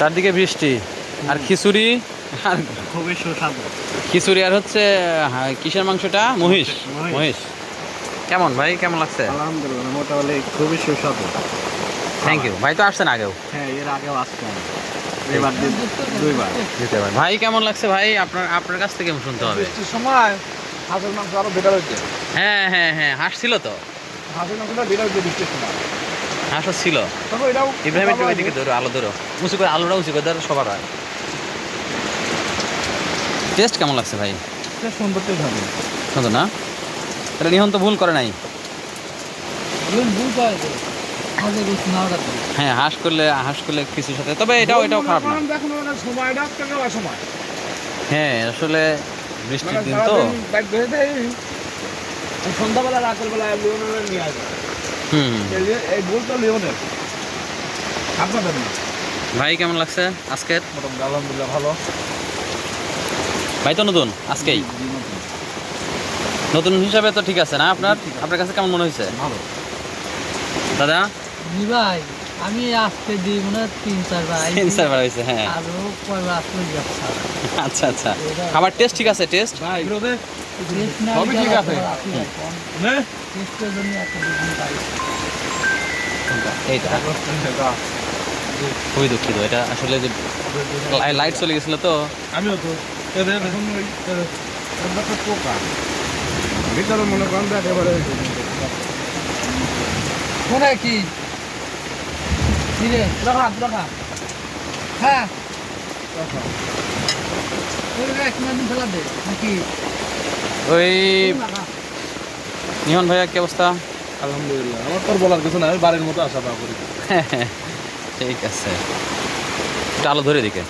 চারদিকে বৃষ্টি আর খিচুড়ি আর খুবই সুস্বাদু। খিচুড়ি আর হচ্ছে কিসের মাংসটা? মহিষ। মহিষ কেমন ভাই, কেমন লাগছে? আলহামদুলিল্লাহ, মোটামুটি খুবই সুস্বাদু। থ্যাংক ইউ ভাই। তো আসছেন আগেও? হ্যাঁ, এর আগেও আসলাম, এবার দুইবার। দিতে পারেন ভাই। কেমন লাগছে ভাই? আপনার কাছ থেকে শুনতে হবে। সময় হাঁসের মাংস আরো বেটার হচ্ছে। হ্যাঁ হ্যাঁ হ্যাঁ, হাঁস ছিল তো? হাঁসের মাংসটা বেটার হচ্ছে বৃষ্টির সময়। হাঁসও ছিল। তবে এটাও ইব্রাহিম একটু ওইদিকে ধরো, আলো ধরো, উঁচু করে, আলোটা উঁচু করে ধরো, সবার হয়। টেস্ট কেমন লাগছে ভাই? সুন্দর টেস্ট হবে। সুন্দর না? এটা নিহন তো ভুল করে নাই। হ্যাঁ, হাঁস করলে কিছুর সাথে, তবে এটাও খারাপ না। সময়টা সময় হ্যাঁ, আসলে বৃষ্টির দিন তো। সন্ধ্যাবেলা রাতের বেলা লিওনের নিয়ে আসবে। হুম। এই ভুল তো লিওনের, আপনাদের না। ভাই কেমন লাগছে আজকের? মোটামুটি আলহামদুলিল্লাহ ভালো। ভাই তো নতুন আজকেই, নতুন হিসাবে তো ঠিক আছে না? আপনার কাছে কেমন মনে হয়েছে? ভালো দাদা? ভাই আমি আসতে দিই মনে হয় 3-4 সেন্সার বার হয়েছে। হ্যাঁ, আরো কয়বার আসতে যাচ্ছে। আচ্ছা আচ্ছা। খাবার টেস্ট ঠিক আছে? টেস্ট ভাই সবই ঠিক আছে। নে টেস্টের জন্য একটা দিন পাই। এইটা খুবই দুঃখিত, এটা আসলে যে লাইট চলে গেছিল তো। আমিও তো এদের এখন ওই পোকা ভিতরে মনে করেন তো একেবারে কোনে কি রে রাখা হ্যাঁ ওই এক মিনিট ফেলা দে নাকি ওই নিহন ভাইয়া কি অবস্থা? আলহামদুলিল্লাহ, আমার তোর বলার কিছু না, আমি বাড়ির মতো আশা পাওয়া করি। ঠিক আছে, একটু আলো ধরে দিকে।